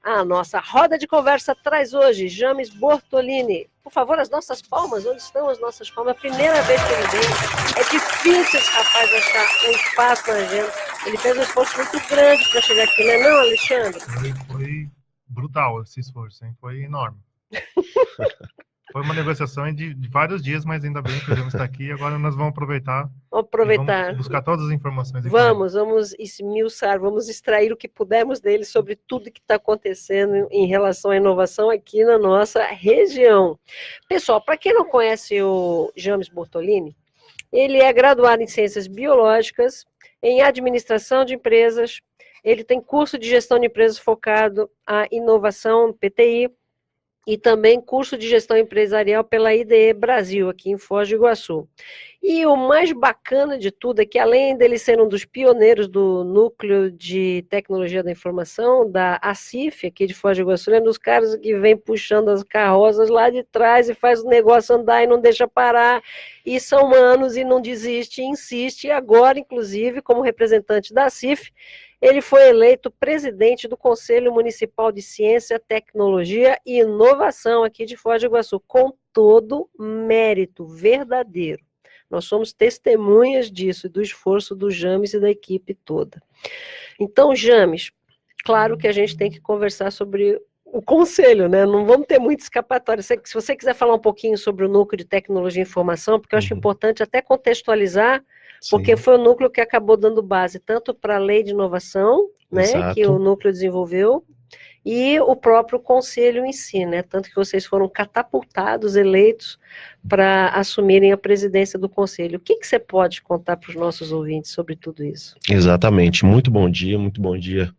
A nossa roda de conversa traz hoje James Bortolini. Por favor, as nossas palmas, onde estão as nossas palmas? A primeira vez que ele vem, é difícil esse rapaz achar um espaço na agenda. Ele fez um esforço muito grande para chegar aqui, não, Alexandre? Foi brutal esse esforço, hein? Foi enorme. Foi uma negociação de vários dias, mas ainda bem que o James está aqui. Agora nós vamos aproveitar. Vamos buscar todas as informações. Vamos esmiuçar, vamos extrair o que pudermos dele sobre tudo que está acontecendo em relação à inovação aqui na nossa região. Pessoal, para quem não conhece o James Bortolini, ele é graduado em Ciências Biológicas, em Administração de Empresas, ele tem curso de Gestão de Empresas focado à inovação, PTI, e também curso de Gestão Empresarial pela IDE Brasil, aqui em Foz do Iguaçu. E o mais bacana de tudo é que, além dele ser um dos pioneiros do Núcleo de Tecnologia da Informação, da ACIF, aqui de Foz do Iguaçu, ele é um dos caras que vem puxando as carroças lá de trás e faz o negócio andar e não deixa parar, e são anos e não desiste, insiste, e agora, inclusive, como representante da ACIF, ele foi eleito presidente do Conselho Municipal de Ciência, Tecnologia e Inovação aqui de Foz do Iguaçu, com todo mérito verdadeiro. Nós somos testemunhas disso, do esforço do James e da equipe toda. Então, James, claro que a gente tem que conversar sobre o conselho, né? Não vamos ter muito escapatório. Se você quiser falar um pouquinho sobre o Núcleo de Tecnologia e Informação, porque eu acho importante até contextualizar, porque foi o núcleo que acabou dando base tanto para a lei de inovação, né, que o núcleo desenvolveu, e o próprio conselho em si, né, tanto que vocês foram catapultados, eleitos, para assumirem a presidência do conselho. O que você pode contar para os nossos ouvintes sobre tudo isso? Exatamente, muito bom dia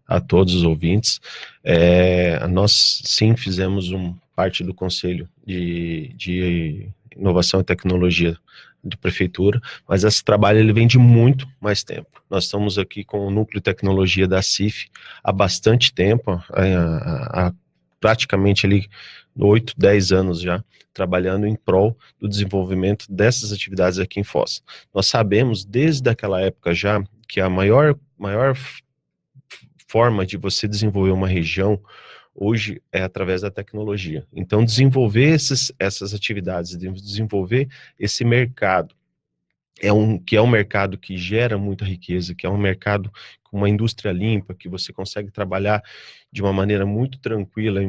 a todos os ouvintes. Nós, sim, fizemos parte do conselho de inovação e tecnologia de prefeitura, mas esse trabalho ele vem de muito mais tempo. Nós estamos aqui com o Núcleo de Tecnologia da CIF há bastante tempo, há praticamente ali 8, 10 anos já, trabalhando em prol do desenvolvimento dessas atividades aqui em Foz. Nós sabemos desde aquela época já que a maior forma de você desenvolver uma região hoje é através da tecnologia. Então, desenvolver essas atividades, desenvolver esse mercado, que é um mercado que gera muita riqueza, que é um mercado com uma indústria limpa, que você consegue trabalhar de uma maneira muito tranquila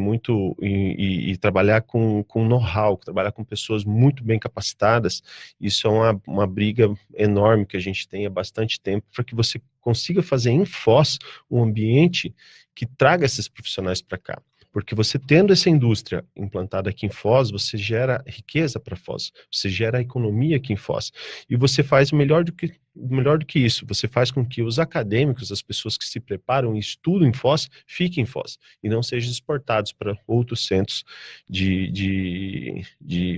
e trabalhar com know-how, trabalhar com pessoas muito bem capacitadas. Isso é uma briga enorme que a gente tem há bastante tempo, para que você consiga fazer em Foz um ambiente que traga esses profissionais para cá. Porque você tendo essa indústria implantada aqui em Foz, você gera riqueza para Foz, você gera economia aqui em Foz. E você faz melhor do que isso, você faz com que os acadêmicos, as pessoas que se preparam e estudam em Foz, fiquem em Foz, e não sejam exportados para outros centros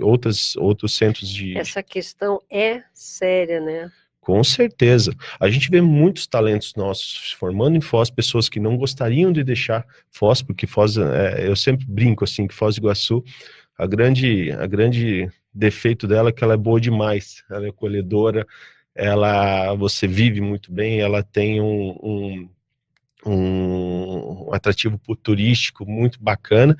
outros centros de... Essa questão é séria, né? Com certeza. A gente vê muitos talentos nossos se formando em Foz, pessoas que não gostariam de deixar Foz, porque Foz, eu sempre brinco assim, que Foz do Iguaçu, a grande defeito dela é que ela é boa demais, ela é acolhedora, você vive muito bem, ela tem um atrativo turístico muito bacana,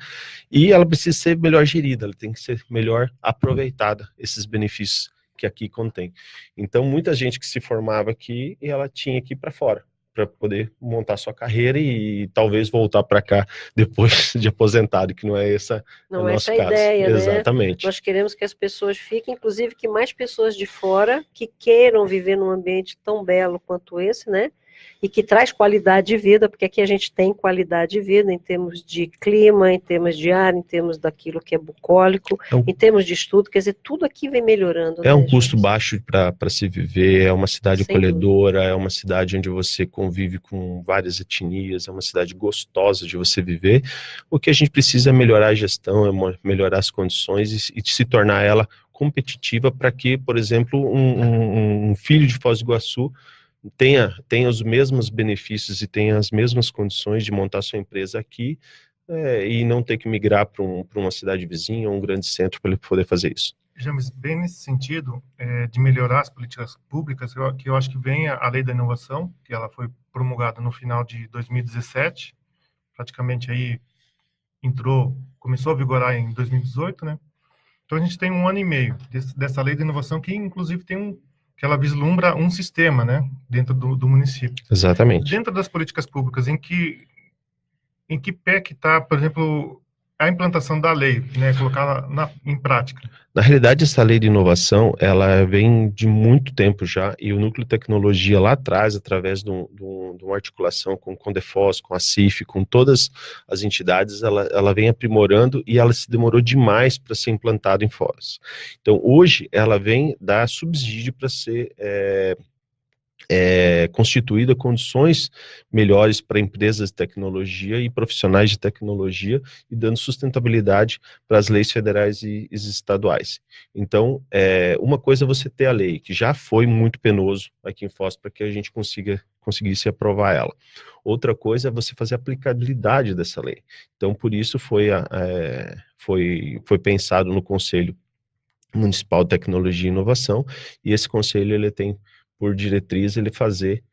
e ela precisa ser melhor gerida, ela tem que ser melhor aproveitada, esses benefícios que aqui contém. Então, muita gente que se formava aqui, e ela tinha que ir para fora, para poder montar sua carreira e talvez voltar para cá depois de aposentado, que não é essa não é essa a ideia, né? Exatamente. Nós queremos que as pessoas fiquem, inclusive que mais pessoas de fora que queiram viver num ambiente tão belo quanto esse, né? E que traz qualidade de vida, porque aqui a gente tem qualidade de vida em termos de clima, em termos de ar, em termos daquilo que é bucólico, em termos de estudo, quer dizer, tudo aqui vem melhorando. É um custo baixo para se viver, é uma cidade acolhedora, é uma cidade onde você convive com várias etnias, é uma cidade gostosa de você viver. O que a gente precisa é melhorar a gestão, é melhorar as condições e se tornar ela competitiva para que, por exemplo, um filho de Foz do Iguaçu tenha os mesmos benefícios e tenha as mesmas condições de montar sua empresa aqui e não ter que migrar para uma cidade vizinha ou um grande centro para ele poder fazer isso. James, bem nesse sentido de melhorar as políticas públicas, que eu acho que vem a Lei da Inovação, que ela foi promulgada no final de 2017, praticamente aí começou a vigorar em 2018, né? Então a gente tem 1 ano e meio dessa lei de inovação que inclusive que ela vislumbra um sistema, né, dentro do município. Exatamente. Dentro das políticas públicas, em que pé que está, por exemplo, a implantação da lei, né, colocá-la em prática? Na realidade, essa lei de inovação, ela vem de muito tempo já, e o Núcleo de Tecnologia lá atrás, através de uma articulação com o CONDEFOS, com a CIF, com todas as entidades, ela vem aprimorando e ela se demorou demais para ser implantada em Foz. Então, hoje, ela vem dar subsídio para ser constituída condições melhores para empresas de tecnologia e profissionais de tecnologia e dando sustentabilidade para as leis federais e estaduais. Então, uma coisa é você ter a lei, que já foi muito penoso aqui em Foz para que a gente conseguisse aprovar ela. Outra coisa é você fazer a aplicabilidade dessa lei. Então, por isso foi pensado no Conselho Municipal de Tecnologia e Inovação, e esse conselho ele tem por diretriz ele fazer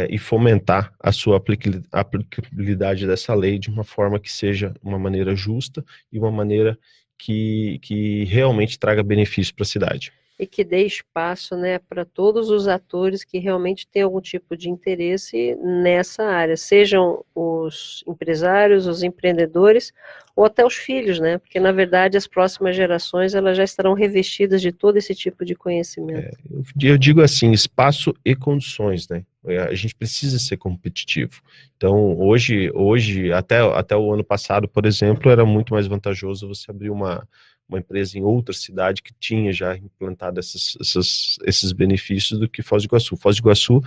e fomentar a sua aplicabilidade dessa lei de uma forma que seja uma maneira justa e uma maneira que realmente traga benefício para a cidade. E que dê espaço, né, para todos os atores que realmente têm algum tipo de interesse nessa área, sejam os empresários, os empreendedores, ou até os filhos, né, porque na verdade as próximas gerações elas já estarão revestidas de todo esse tipo de conhecimento. Eu digo assim, espaço e condições, né, a gente precisa ser competitivo. Então, hoje até o ano passado, por exemplo, era muito mais vantajoso você abrir uma empresa em outra cidade que tinha já implantado esses benefícios do que Foz do Iguaçu. Foz do Iguaçu,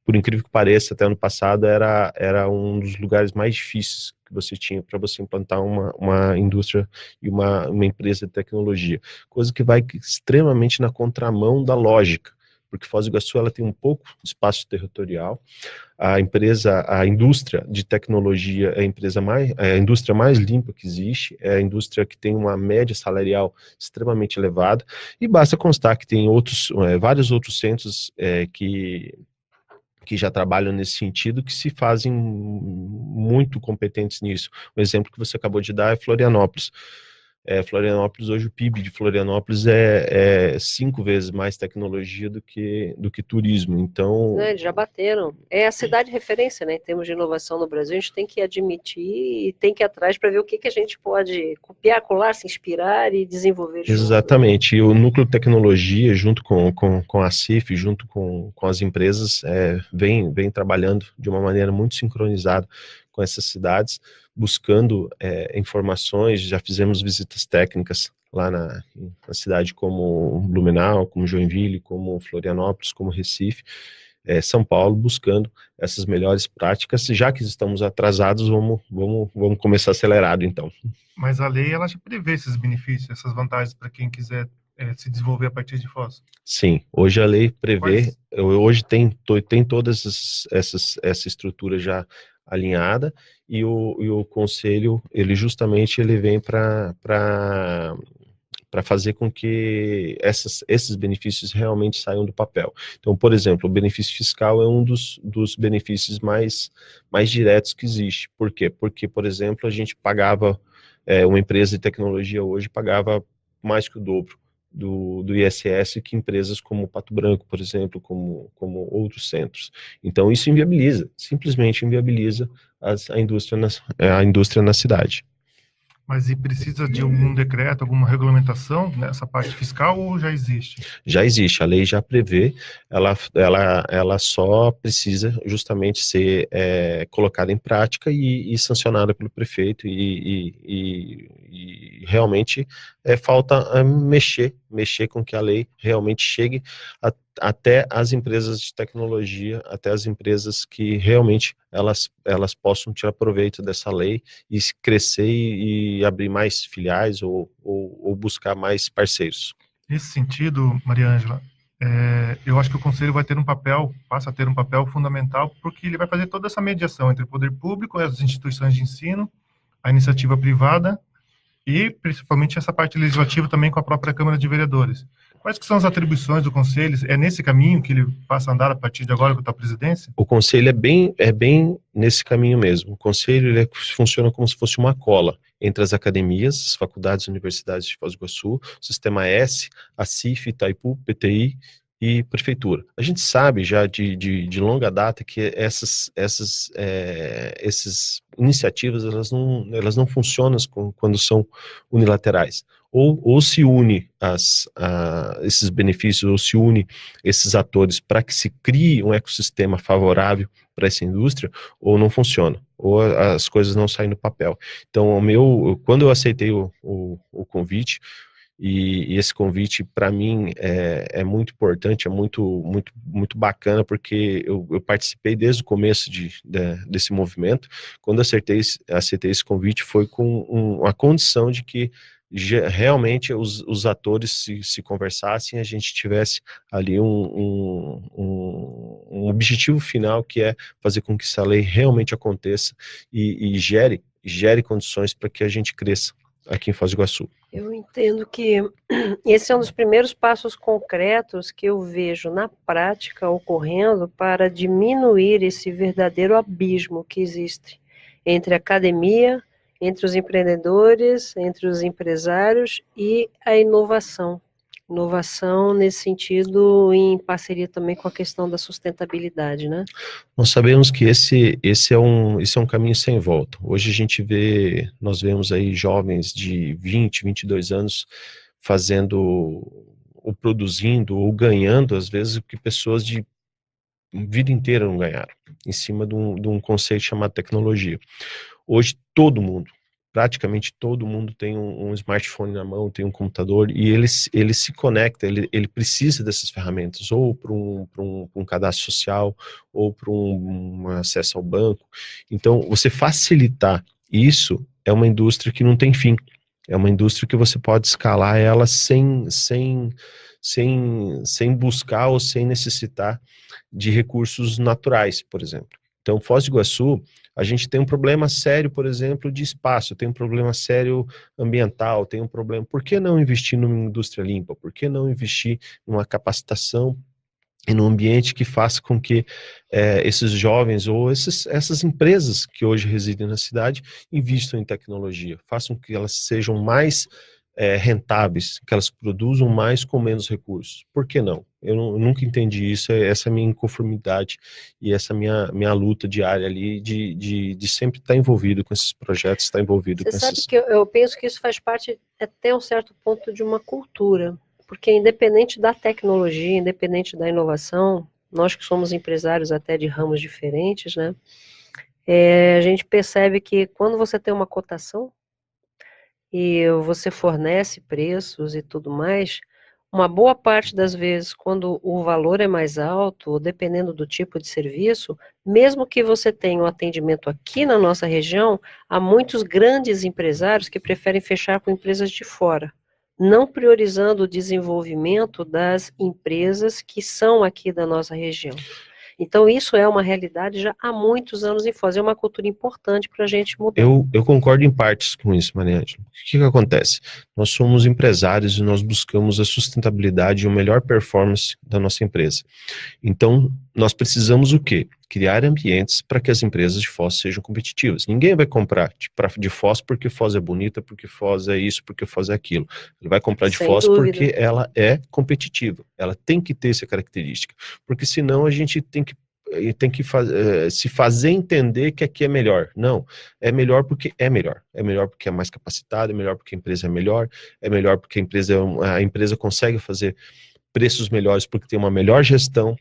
por incrível que pareça, até ano passado era um dos lugares mais difíceis que você tinha para você implantar uma indústria e uma empresa de tecnologia. Coisa que vai extremamente na contramão da lógica, porque Foz do Iguaçu ela tem um pouco de espaço territorial. A indústria de tecnologia é a indústria mais limpa que existe, é a indústria que tem uma média salarial extremamente elevada, e basta constar que tem vários outros centros que já trabalham nesse sentido, que se fazem muito competentes nisso. O exemplo que você acabou de dar é Florianópolis. Florianópolis, hoje o PIB de Florianópolis é 5 vezes mais tecnologia do que turismo, então... Eles já bateram. É a cidade referência, né, em termos de inovação no Brasil. A gente tem que admitir e tem que ir atrás para ver o que a gente pode copiar, colar, se inspirar e desenvolver. Exatamente, e o Núcleo de Tecnologia, junto com a CIF, junto com as empresas, vem trabalhando de uma maneira muito sincronizada com essas cidades, buscando informações. Já fizemos visitas técnicas lá na cidade como Blumenau, como Joinville, como Florianópolis, como Recife, São Paulo, buscando essas melhores práticas. Já que estamos atrasados, vamos começar acelerado, então. Mas a lei, ela já prevê esses benefícios, essas vantagens para quem quiser se desenvolver a partir de Foz? Sim, hoje a lei prevê, hoje tem toda essa estrutura já alinhada, e o conselho, ele justamente vem para fazer com que esses benefícios realmente saiam do papel. Então, por exemplo, o benefício fiscal é um dos benefícios mais diretos que existe. Por quê? Porque, por exemplo, a gente pagava, uma empresa de tecnologia hoje pagava mais que o dobro do ISS que empresas como Pato Branco, por exemplo, como outros centros. Então, isso simplesmente inviabiliza a indústria na cidade. Mas e precisa de algum decreto, alguma regulamentação nessa parte fiscal, ou já existe? Já existe, a lei já prevê, ela só precisa justamente ser colocada em prática e sancionada pelo prefeito, e realmente falta mexer com que a lei realmente chegue até as empresas de tecnologia, até as empresas que realmente elas possam tirar proveito dessa lei e crescer e abrir mais filiais ou buscar mais parceiros. Nesse sentido, Maria Ângela, eu acho que o Conselho passa a ter um papel fundamental, porque ele vai fazer toda essa mediação entre o poder público e as instituições de ensino, a iniciativa privada e, principalmente, essa parte legislativa também com a própria Câmara de Vereadores. Quais que são as atribuições do Conselho? É nesse caminho que ele passa a andar a partir de agora com a tua presidência? O Conselho é bem nesse caminho mesmo. O Conselho funciona como se fosse uma cola entre as academias, as faculdades e universidades de Foz do Iguaçu, o Sistema S, a CIF, Itaipu, PTI e Prefeitura. A gente sabe já de longa data que essas iniciativas elas não funcionam quando são unilaterais. Ou se une esses benefícios, ou se une esses atores para que se crie um ecossistema favorável para essa indústria, ou não funciona, ou as coisas não saem do papel. Então, quando eu aceitei o convite, e esse convite para mim é muito importante, é muito bacana, porque eu participei desde o começo desse movimento. Quando aceitei esse convite, foi com a condição de que realmente os atores se conversassem, a gente tivesse ali um objetivo final, que é fazer com que essa lei realmente aconteça e gere condições para que a gente cresça aqui em Foz do Iguaçu. Eu entendo que esse é um dos primeiros passos concretos que eu vejo na prática ocorrendo para diminuir esse verdadeiro abismo que existe entre a academia, entre os empreendedores, entre os empresários e a inovação. Inovação nesse sentido, em parceria também com a questão da sustentabilidade, né? Nós sabemos que esse é um caminho sem volta. Hoje nós vemos aí jovens de 20, 22 anos fazendo, ou produzindo, ou ganhando, às vezes, o que pessoas de vida inteira não ganharam, em cima de um conceito chamado tecnologia. Hoje praticamente todo mundo tem um smartphone na mão, tem um computador, e ele se conecta, ele precisa dessas ferramentas, ou para um cadastro social, ou para um acesso ao banco. Então, você facilitar isso é uma indústria que não tem fim. É uma indústria que você pode escalar ela sem buscar ou sem necessitar de recursos naturais, por exemplo. Então, Foz do Iguaçu, a gente tem um problema sério, por exemplo, de espaço, tem um problema sério ambiental, tem um problema. Por que não investir numa indústria limpa? Por que não investir numa capacitação e num ambiente que faça com que esses jovens ou essas empresas que hoje residem na cidade investam em tecnologia, façam que elas sejam mais rentáveis, que elas produzam mais com menos recursos? Por que não? Eu nunca entendi isso, essa é a minha inconformidade e essa minha luta diária ali de sempre estar envolvido com esses projetos, estar envolvido com esses... Você sabe que eu penso que isso faz parte até um certo ponto de uma cultura, porque independente da tecnologia, independente da inovação, nós que somos empresários até de ramos diferentes, né, a gente percebe que quando você tem uma cotação e você fornece preços e tudo mais, uma boa parte das vezes, quando o valor é mais alto, ou dependendo do tipo de serviço, mesmo que você tenha um atendimento aqui na nossa região, há muitos grandes empresários que preferem fechar com empresas de fora, não priorizando o desenvolvimento das empresas que são aqui da nossa região. Então, isso é uma realidade já há muitos anos em Foz, é uma cultura importante para a gente mudar. Eu concordo em partes com isso, Maria Ângela. O que acontece? Nós somos empresários e nós buscamos a sustentabilidade e a melhor performance da nossa empresa. Então, nós precisamos o quê? Criar ambientes para que as empresas de Foz sejam competitivas. Ninguém vai comprar de Foz porque Foz é bonita, porque Foz é isso, porque Foz é aquilo. Ele vai comprar de Foz porque ela é competitiva. Ela tem que ter essa característica. Porque senão a gente tem que se fazer entender que aqui é melhor. Não, é melhor porque é melhor. É melhor porque é mais capacitado, é melhor porque a empresa é melhor porque a empresa consegue fazer preços melhores porque tem uma melhor gestão.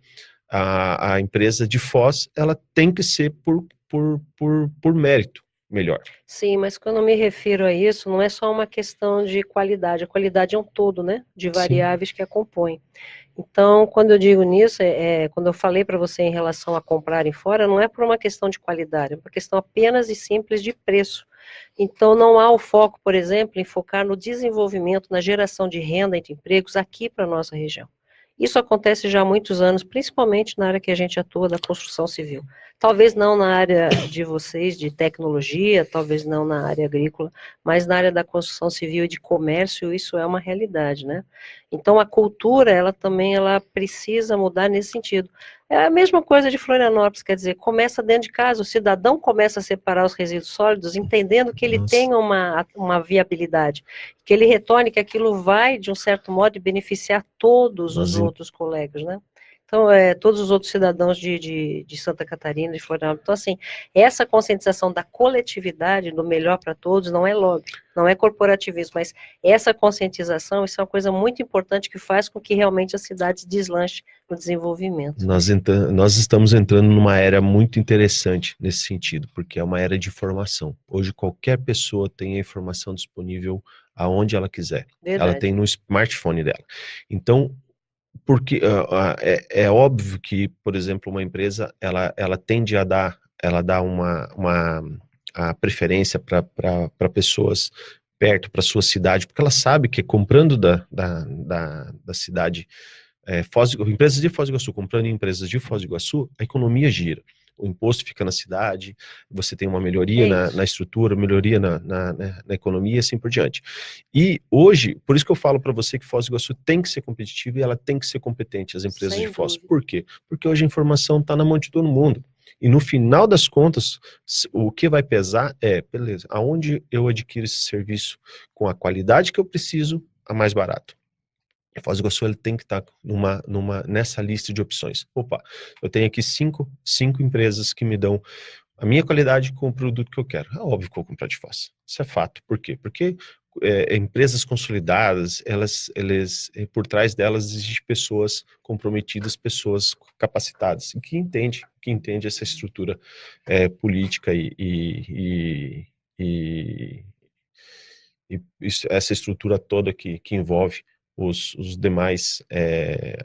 A empresa de Foz, ela tem que ser por mérito melhor. Sim, mas quando eu me refiro a isso, não é só uma questão de qualidade. A qualidade é um todo, né? De variáveis que a compõem. Então, quando eu digo nisso, quando eu falei para você em relação a comprarem fora, não é por uma questão de qualidade, é uma questão apenas e simples de preço. Então, não há o foco, por exemplo, em focar no desenvolvimento, na geração de renda e de empregos aqui para a nossa região. Isso acontece já há muitos anos, principalmente na área que a gente atua, da construção civil. Talvez não na área de vocês, de tecnologia, talvez não na área agrícola, mas na área da construção civil e de comércio, isso é uma realidade, né? Então, a cultura, ela precisa mudar nesse sentido. É a mesma coisa de Florianópolis, quer dizer, começa dentro de casa, o cidadão começa a separar os resíduos sólidos, entendendo que ele tem uma viabilidade, que ele retorne, que aquilo vai, de um certo modo, beneficiar todos os outros colegas, né? Então, todos os outros cidadãos de Santa Catarina, de Florianópolis. Então, assim, essa conscientização da coletividade, do melhor para todos, não é lobby, não é corporativismo, mas essa conscientização, isso é uma coisa muito importante que faz com que realmente as cidades deslanchem no desenvolvimento. Nós estamos entrando numa era muito interessante nesse sentido, porque é uma era de informação. Hoje, qualquer pessoa tem a informação disponível aonde ela quiser. Verdade. Ela tem no smartphone dela. Então, porque é óbvio que, por exemplo, uma empresa ela tende a dar a preferência para pessoas perto, para sua cidade, porque ela sabe que comprando da cidade, empresas de Foz do Iguaçu, comprando em empresas de Foz do Iguaçu, a economia gira. O imposto fica na cidade, você tem uma melhoria na estrutura, melhoria na economia e assim por diante. E hoje, por isso que eu falo para você que Foz do Iguaçu tem que ser competitiva e ela tem que ser competente, as empresas de Foz. Por quê? Porque hoje a informação está na mão de todo mundo. E no final das contas, o que vai pesar beleza, aonde eu adquiro esse serviço com a qualidade que eu preciso, a mais barato. A Foz do Iguaçu ele tem que estar nessa lista de opções. Opa, eu tenho aqui cinco empresas que me dão a minha qualidade com o produto que eu quero. É óbvio que eu vou comprar de Foz. Isso é fato. Por quê? Porque empresas consolidadas, elas por trás delas existem pessoas comprometidas, pessoas capacitadas, que entende essa estrutura política e essa estrutura toda que envolve os demais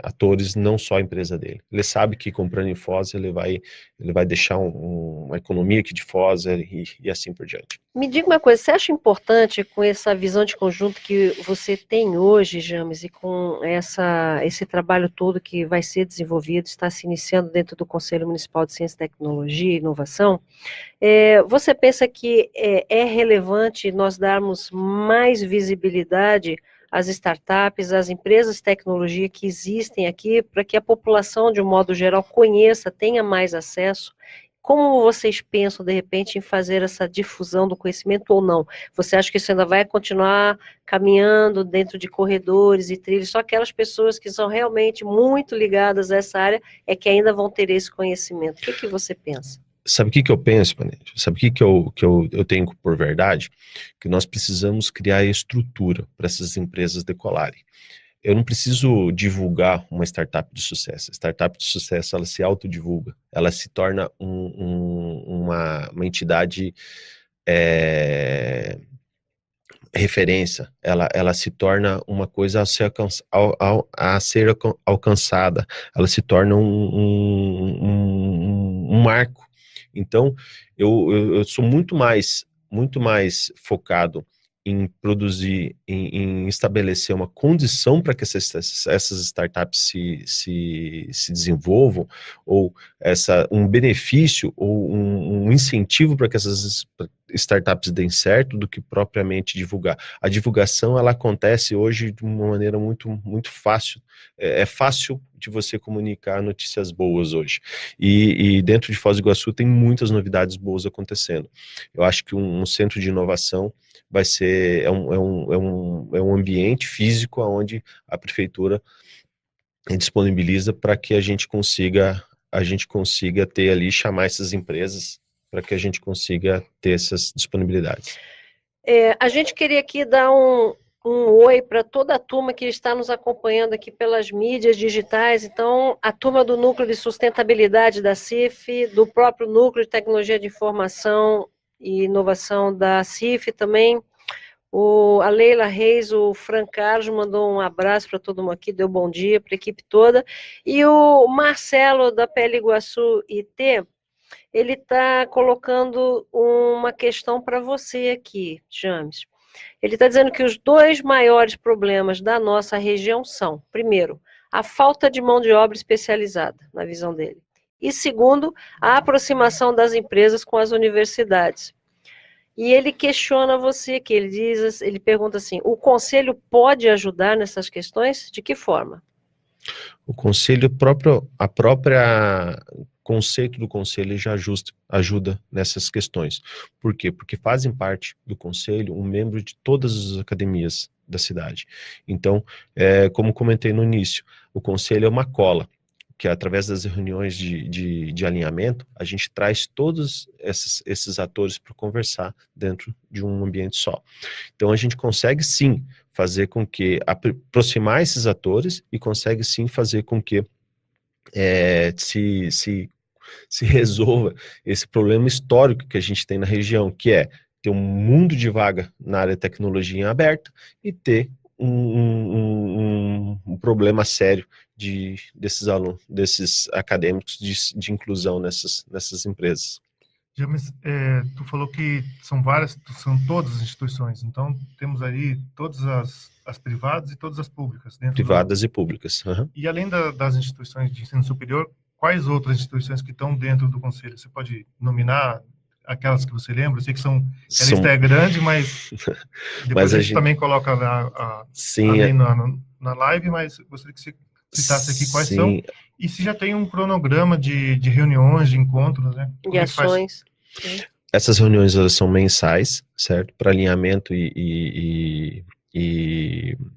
atores, não só a empresa dele. Ele sabe que comprando em Foz, ele vai deixar uma economia aqui de Foz e assim por diante. Me diga uma coisa, você acha importante, com essa visão de conjunto que você tem hoje, James, e com esse trabalho todo que vai ser desenvolvido, está se iniciando dentro do Conselho Municipal de Ciência, Tecnologia e Inovação, você pensa que é relevante nós darmos mais visibilidade às startups, às empresas de tecnologia que existem aqui, para que a população, de um modo geral, conheça, tenha mais acesso? Como vocês pensam, de repente, em fazer essa difusão do conhecimento ou não? Você acha que isso ainda vai continuar caminhando dentro de corredores e trilhos? Só aquelas pessoas que são realmente muito ligadas a essa área é que ainda vão ter esse conhecimento. O que você pensa? Sabe o que eu penso, Panete? Sabe o que eu tenho por verdade? Que nós precisamos criar estrutura para essas empresas decolarem. Eu não preciso divulgar uma startup de sucesso. A startup de sucesso, ela se autodivulga. Ela se torna uma entidade referência. Ela se torna uma coisa a ser alcançada. Ela se torna um marco. Então, eu sou muito mais focado em produzir, em estabelecer uma condição para que essas startups se desenvolvam, ou um benefício, ou um incentivo para que essas startups deem certo, do que propriamente divulgar. A divulgação, ela acontece hoje de uma maneira muito, muito fácil. É fácil de você comunicar notícias boas hoje. E dentro de Foz do Iguaçu tem muitas novidades boas acontecendo. Eu acho que um centro de inovação vai ser um ambiente físico onde a prefeitura disponibiliza para que a gente consiga ter ali, chamar essas empresas para que a gente consiga ter essas disponibilidades. A gente queria aqui dar um oi para toda a turma que está nos acompanhando aqui pelas mídias digitais. Então, a turma do Núcleo de Sustentabilidade da CIF, do próprio Núcleo de Tecnologia de Informação e Inovação da CIF também. A Leila Reis, o Fran Carlos mandou um abraço para todo mundo aqui, deu bom dia para a equipe toda. E o Marcelo, da PL Iguaçu IT, ele está colocando uma questão para você aqui, James. Ele está dizendo que os dois maiores problemas da nossa região são, primeiro, a falta de mão de obra especializada, na visão dele. E segundo, a aproximação das empresas com as universidades. E ele questiona você, que ele pergunta assim, o conselho pode ajudar nessas questões? De que forma? O conselho a própria conceito do conselho já ajuda nessas questões. Por quê? Porque fazem parte do conselho um membro de todas as academias da cidade. Então, como comentei no início, o conselho é uma cola, que através das reuniões de alinhamento, a gente traz todos esses atores para conversar dentro de um ambiente só. Então a gente consegue sim fazer com que, aproximar esses atores e consegue sim fazer com que se resolva esse problema histórico que a gente tem na região, que é ter um mundo de vaga na área de tecnologia em aberto e ter um problema sério desses alunos, desses acadêmicos de inclusão nessas empresas. James, tu falou que são todas as instituições, então temos aí todas as privadas e todas as públicas. Privadas e públicas. Uhum. E além das instituições de ensino superior, quais outras instituições que estão dentro do conselho? Você pode nominar aquelas que você lembra? Eu sei que a lista é grande, mas depois a gente também coloca a lei na live, mas gostaria que você citasse aqui quais são. E se já tem um cronograma de reuniões, de encontros, né? De ações. Essas reuniões, elas são mensais, certo? Para alinhamento e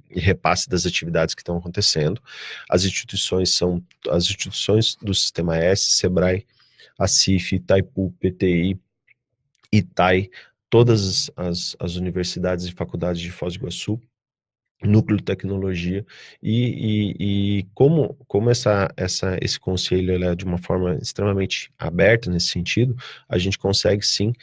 repasse das atividades que estão acontecendo. As instituições são as instituições do Sistema S, SEBRAE, ACIF, Itaipu, PTI, ITAI, todas as universidades e faculdades de Foz do Iguaçu, Núcleo de Tecnologia, e como esse conselho ele é de uma forma extremamente aberta nesse sentido, a gente consegue sim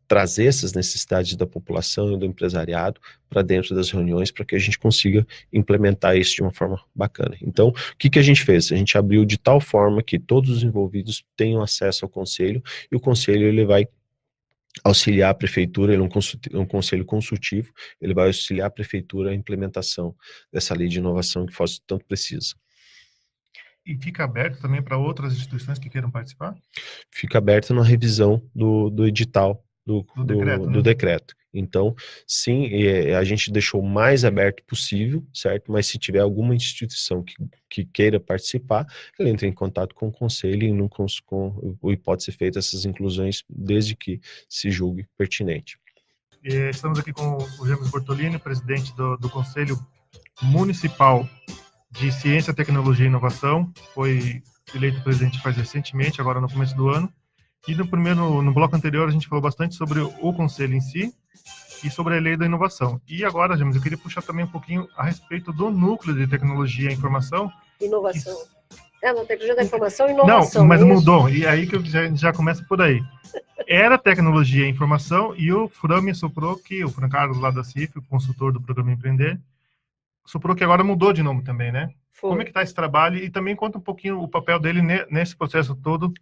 trazer essas necessidades da população e do empresariado para dentro das reuniões, para que a gente consiga implementar isso de uma forma bacana. Então, o que a gente fez? A gente abriu de tal forma que todos os envolvidos tenham acesso ao conselho, e o conselho ele vai auxiliar a prefeitura, ele é um conselho consultivo, ele vai auxiliar a prefeitura a implementação dessa lei de inovação que Foz tanto precisa. E fica aberto também para outras instituições que queiram participar? Fica aberto na revisão do edital, do decreto. Então, sim, a gente deixou o mais aberto possível, certo? Mas se tiver alguma instituição que queira participar, ela entra em contato com o conselho e pode ser feita essas inclusões desde que se julgue pertinente. Estamos aqui com o James Bortolini, presidente do Conselho Municipal de Ciência, Tecnologia e Inovação. Foi eleito presidente faz recentemente, agora no começo do ano. E no bloco anterior a gente falou bastante sobre o conselho em si e sobre a lei da inovação. E agora, James, eu queria puxar também um pouquinho a respeito do núcleo de tecnologia e informação. Inovação. Na tecnologia da informação e inovação. Não, mas mudou. E aí que já começa por aí. Era tecnologia e informação, e o Fran me soprou que o Fran Carlos lá da CIF, o consultor do programa Empreender, soprou que agora mudou de nome também, né? Foi. Como é que está esse trabalho? E também conta um pouquinho o papel dele nesse processo todo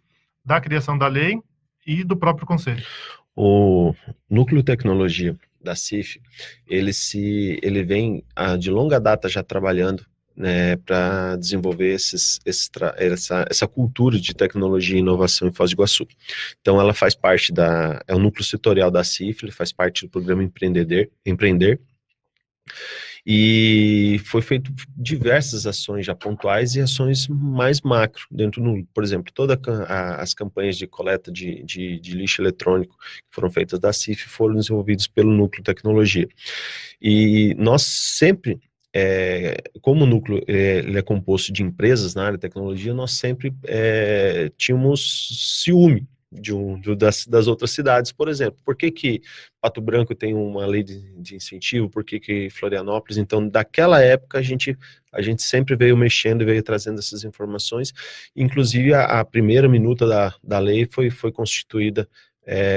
da criação da lei e do próprio conselho. O Núcleo de Tecnologia da CIF, ele vem de longa data já trabalhando, né, para desenvolver essa cultura de tecnologia e inovação em Foz do Iguaçu. Então ela faz parte é o núcleo setorial da CIF, ele faz parte do programa Empreender, e foi feito diversas ações já pontuais e ações mais macro dentro do, por exemplo, todas as campanhas de coleta de lixo eletrônico que foram feitas da CIF foram desenvolvidas pelo Núcleo de Tecnologia. E nós sempre, como o núcleo ele é composto de empresas na área de tecnologia, nós sempre tínhamos ciúme das outras cidades, por exemplo. Por que Pato Branco tem uma lei de incentivo? Por que Florianópolis? Então, daquela época, a gente sempre veio mexendo e veio trazendo essas informações. Inclusive, a primeira minuta da lei foi constituída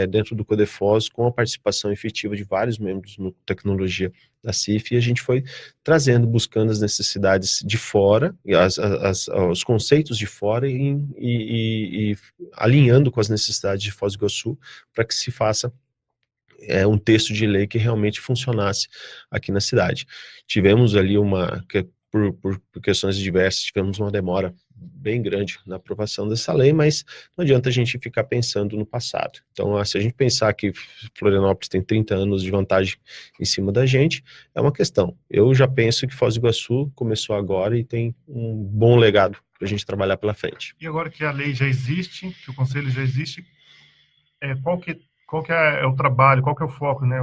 dentro do Codefos, com a participação efetiva de vários membros no Tecnologia da CIF, e a gente foi trazendo, buscando as necessidades de fora, os conceitos de fora e alinhando com as necessidades de Foz do Iguaçu, para que se faça um texto de lei que realmente funcionasse aqui na cidade. Tivemos ali por questões diversas, tivemos uma demora bem grande na aprovação dessa lei, mas não adianta a gente ficar pensando no passado. Então, se a gente pensar que Florianópolis tem 30 anos de vantagem em cima da gente, é uma questão. Eu já penso que Foz do Iguaçu começou agora e tem um bom legado para a gente trabalhar pela frente. E agora que a lei já existe, que o conselho já existe, qual que é o trabalho, qual que é o foco, né?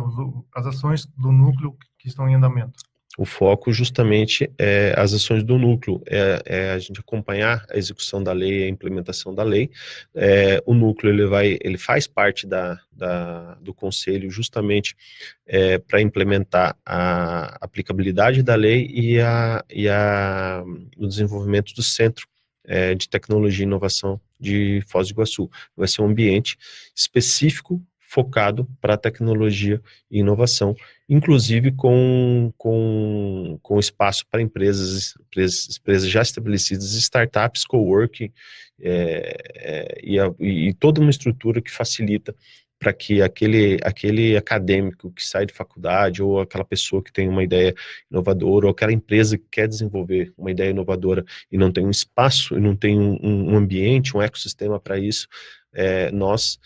As ações do núcleo que estão em andamento? O foco justamente é as ações do núcleo, é a gente acompanhar a execução da lei, a implementação da lei. O núcleo ele faz parte do conselho justamente para implementar a aplicabilidade da lei e o desenvolvimento do Centro de Tecnologia e Inovação de Foz do Iguaçu. Vai ser um ambiente específico focado para tecnologia e inovação, inclusive com espaço para empresas já estabelecidas, startups, coworking, e toda uma estrutura que facilita para que aquele acadêmico que sai de faculdade, ou aquela pessoa que tem uma ideia inovadora, ou aquela empresa que quer desenvolver uma ideia inovadora e não tem um espaço, e não tem um ambiente, um ecossistema para isso, nós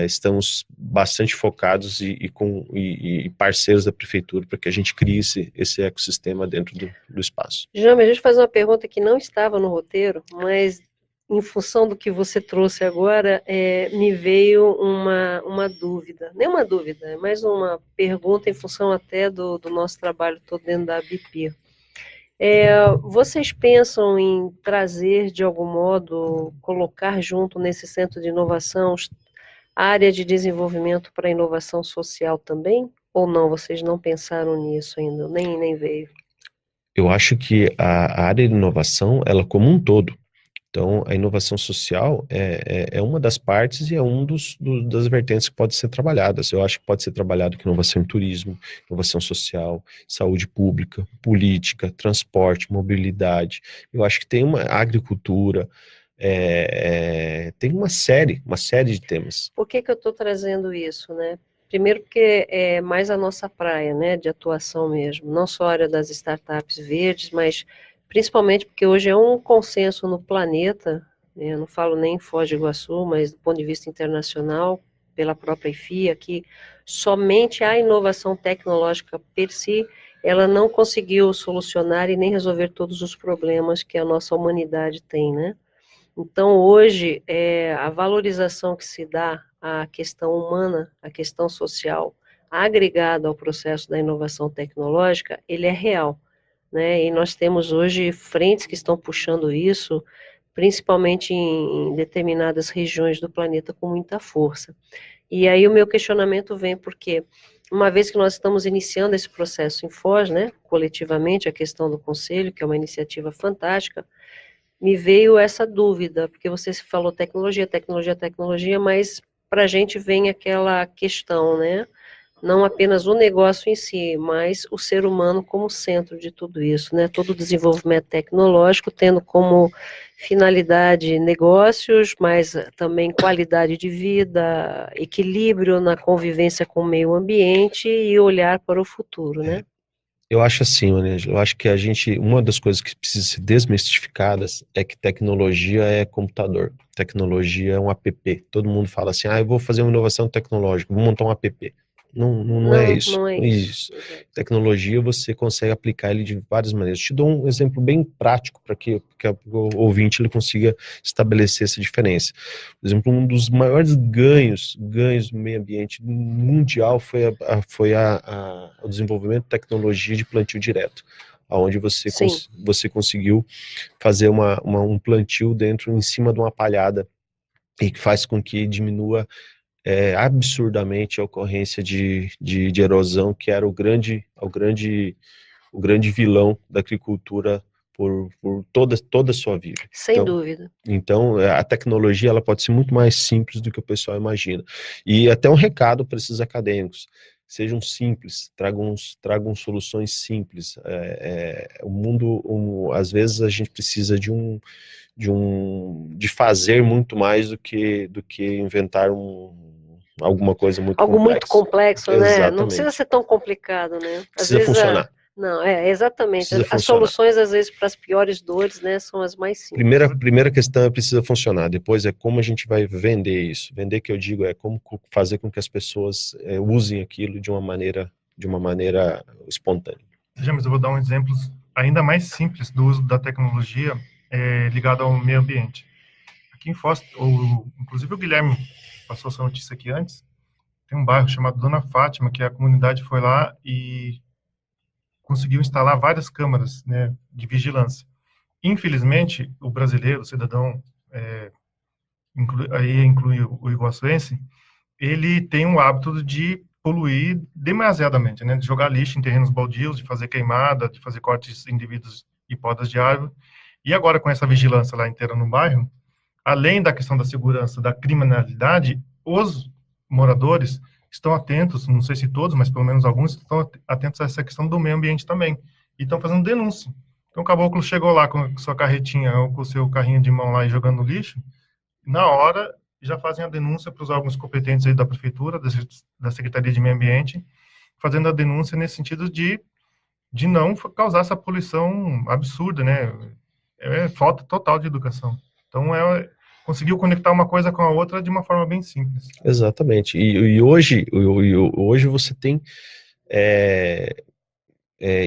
estamos bastante focados e parceiros da prefeitura para que a gente crie esse ecossistema dentro do espaço. Jame, a gente faz uma pergunta que não estava no roteiro, mas em função do que você trouxe agora, me veio uma dúvida, nem uma dúvida, mas uma pergunta em função até do nosso trabalho todo dentro da ABIPIR. Vocês pensam em trazer, de algum modo, colocar junto nesse centro de inovação a área de desenvolvimento para inovação social também? Ou não, vocês não pensaram nisso ainda, nem veio? Eu acho que a área de inovação, ela como um todo, então a inovação social é uma das partes e é das vertentes que pode ser trabalhadas. Eu acho que pode ser trabalhado com inovação em turismo, inovação social, saúde pública, política, transporte, mobilidade. Eu acho que tem uma agricultura, tem uma série de temas. Por que eu estou trazendo isso, né? Primeiro porque é mais a nossa praia, né, de atuação mesmo, não só a área das startups verdes, mas principalmente porque hoje é um consenso no planeta, né, eu não falo nem em Foz do Iguaçu, mas do ponto de vista internacional, pela própria IFIA, que somente a inovação tecnológica per si, ela não conseguiu solucionar e nem resolver todos os problemas que a nossa humanidade tem, né? Então, hoje, a valorização que se dá à questão humana, à questão social, agregada ao processo da inovação tecnológica, ele é real, né? E nós temos hoje frentes que estão puxando isso, principalmente em determinadas regiões do planeta, com muita força. E aí o meu questionamento vem porque, uma vez que nós estamos iniciando esse processo em Foz, né, coletivamente, a questão do Conselho, que é uma iniciativa fantástica, me veio essa dúvida, porque você falou tecnologia, mas para a gente vem aquela questão, né? Não apenas o negócio em si, mas o ser humano como centro de tudo isso, né? Todo o desenvolvimento tecnológico tendo como finalidade negócios, mas também qualidade de vida, equilíbrio na convivência com o meio ambiente e olhar para o futuro, né? Eu acho assim, Manejo, eu acho que uma das coisas que precisa ser desmistificadas é que tecnologia é computador, tecnologia é um app. Todo mundo fala assim, eu vou fazer uma inovação tecnológica, vou montar um app. Não é isso. Não é isso. Tecnologia você consegue aplicar ele de várias maneiras. Te dou um exemplo bem prático para que o ouvinte ele consiga estabelecer essa diferença. Por exemplo, um dos maiores ganhos do meio ambiente mundial foi o desenvolvimento de tecnologia de plantio direto, onde você conseguiu fazer um plantio em cima de uma palhada e que faz com que diminua absurdamente a ocorrência de erosão, que era o grande vilão da agricultura por toda a sua vida. Sem dúvida. Então, a tecnologia ela pode ser muito mais simples do que o pessoal imagina. E até um recado para esses acadêmicos: sejam simples, tragam soluções simples. O mundo, às vezes a gente precisa de fazer muito mais do que inventar alguma coisa muito complexa. Muito complexo, né? Não precisa ser tão complicado, né? Precisa funcionar. Não, exatamente. As soluções, às vezes, para as piores dores, né, são as mais simples. Primeira questão é precisa funcionar, depois é como a gente vai vender isso. Vender, que eu digo, é como fazer com que as pessoas usem aquilo de uma maneira espontânea. James, eu vou dar um exemplo ainda mais simples do uso da tecnologia ligado ao meio ambiente. Aqui em Foz, inclusive o Guilherme passou essa notícia aqui antes, tem um bairro chamado Dona Fátima, que a comunidade foi lá e conseguiu instalar várias câmaras, né, de vigilância. Infelizmente, o brasileiro, o cidadão, aí inclui o iguaçuense, ele tem o hábito de poluir demasiadamente, né, de jogar lixo em terrenos baldios, de fazer queimada, de fazer cortes indivíduos e podas de árvore. E agora, com essa vigilância lá inteira no bairro, além da questão da segurança, da criminalidade, os moradores estão atentos, não sei se todos, mas pelo menos alguns estão atentos a essa questão do meio ambiente também, e estão fazendo denúncia. Então o caboclo chegou lá com a sua carretinha ou com o seu carrinho de mão lá e jogando lixo, na hora já fazem a denúncia para os órgãos competentes aí da prefeitura, da Secretaria de Meio Ambiente, fazendo a denúncia nesse sentido de não causar essa poluição absurda, né? Falta total de educação. Então conseguiu conectar uma coisa com a outra de uma forma bem simples. Exatamente. E hoje você tem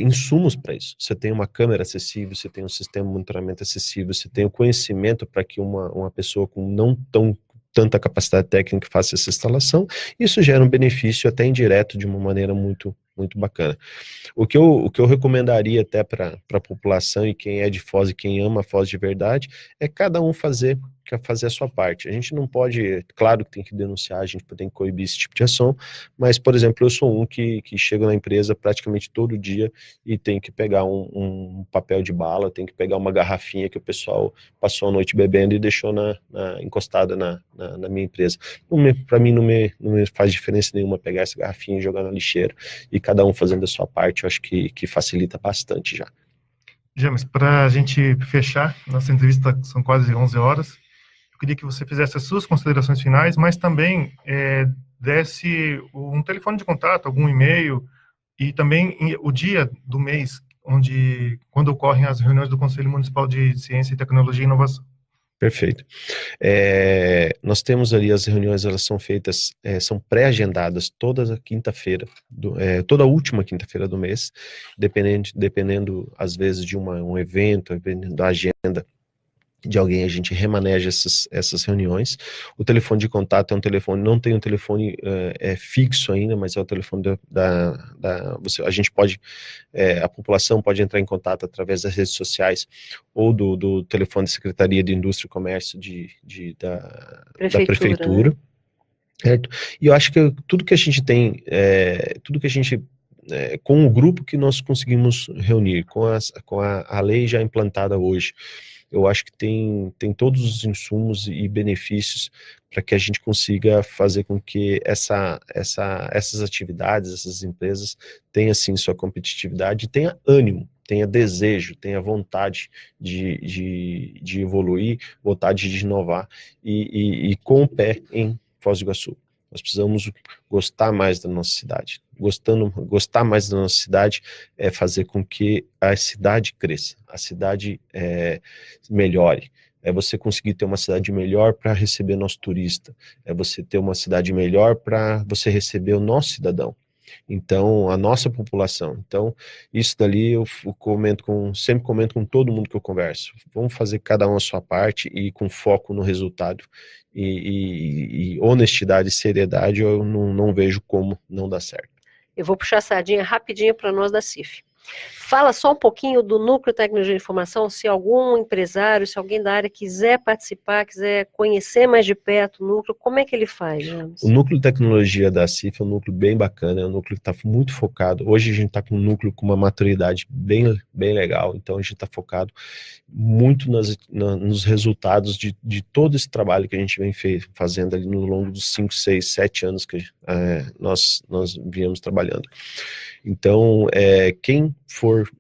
insumos para isso. Você tem uma câmera acessível, você tem um sistema de monitoramento acessível, você tem o conhecimento para que uma pessoa com não tanta capacidade técnica faça essa instalação. Isso gera um benefício até indireto de uma maneira muito, muito bacana. O que eu recomendaria até para a população e quem é de Foz e quem ama Foz de verdade é cada um fazer a sua parte. A gente não pode, claro que tem que denunciar, a gente tem que coibir esse tipo de ação, mas, por exemplo, eu sou um que chega na empresa praticamente todo dia e tem que pegar um papel de bala, tem que pegar uma garrafinha que o pessoal passou a noite bebendo e deixou encostada na minha empresa. Para mim não me faz diferença nenhuma pegar essa garrafinha e jogar na lixeira, e cada um fazendo a sua parte, eu acho que facilita bastante já. James, para a gente fechar, nossa entrevista são quase 11 horas, eu queria que você fizesse as suas considerações finais, mas também desse um telefone de contato, algum e-mail, e também o dia do mês, quando ocorrem as reuniões do Conselho Municipal de Ciência, Tecnologia e Inovação. Perfeito. Nós temos ali as reuniões, elas são feitas, são pré-agendadas toda quinta-feira, toda última quinta-feira do mês, dependendo às vezes de um evento, dependendo da agenda de alguém, a gente remaneja essas reuniões. O telefone de contato é um telefone, não tem um telefone fixo ainda, mas é o telefone a gente pode, a população pode entrar em contato através das redes sociais ou do telefone da Secretaria de Indústria e Comércio da Prefeitura. Né? Certo? E eu acho que tudo que a gente tem, com o grupo que nós conseguimos reunir, com a lei já implantada hoje, eu acho que tem todos os insumos e benefícios para que a gente consiga fazer com que essas atividades, essas empresas tenham sim sua competitividade, tenha ânimo, tenha desejo, tenha vontade de evoluir, vontade de inovar e com o pé em Foz do Iguaçu. Nós precisamos gostar mais da nossa cidade. Gostar mais da nossa cidade é fazer com que a cidade cresça, a cidade melhore. É você conseguir ter uma cidade melhor para receber nosso turista. É você ter uma cidade melhor para você receber o nosso cidadão. Então, a nossa população. Então, isso dali eu sempre comento com todo mundo que eu converso. Vamos fazer cada um a sua parte e com foco no resultado. E honestidade e seriedade, eu não vejo como não dar certo. Eu vou puxar a sardinha rapidinho para nós da CIF. Fala só um pouquinho do Núcleo de Tecnologia de Informação, se algum empresário, se alguém da área quiser participar, quiser conhecer mais de perto o núcleo, como é que ele faz, James? O Núcleo de Tecnologia da CIF é um núcleo bem bacana, é um núcleo que está muito focado. Hoje a gente está com um núcleo com uma maturidade bem legal, então a gente está focado muito nos resultados de todo esse trabalho que a gente vem fazendo ali no longo dos 5, 6, 7 anos que nós viemos trabalhando. Então, quem for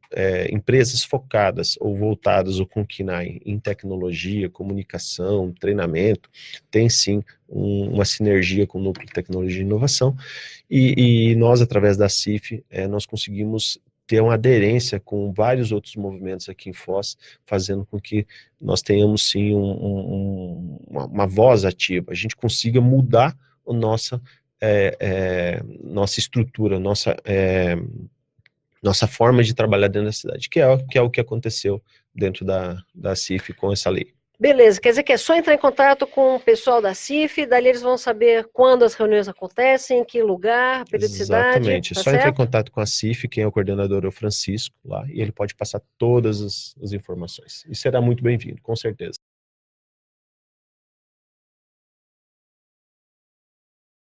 empresas focadas ou voltadas ou com KINAI em tecnologia, comunicação, treinamento, tem sim uma sinergia com o Núcleo de Tecnologia e Inovação, e nós, através da CIF, nós conseguimos ter uma aderência com vários outros movimentos aqui em Foz, fazendo com que nós tenhamos sim uma voz ativa, a gente consiga mudar a nossa estrutura, nossa forma de trabalhar dentro da cidade, que é o que aconteceu dentro da CIF com essa lei. Beleza, quer dizer que é só entrar em contato com o pessoal da CIF, dali eles vão saber quando as reuniões acontecem, em que lugar, periodicidade. Exatamente, só entrar em contato com a CIF, quem é o coordenador é o Francisco lá, e ele pode passar todas as informações. E será muito bem-vindo, com certeza.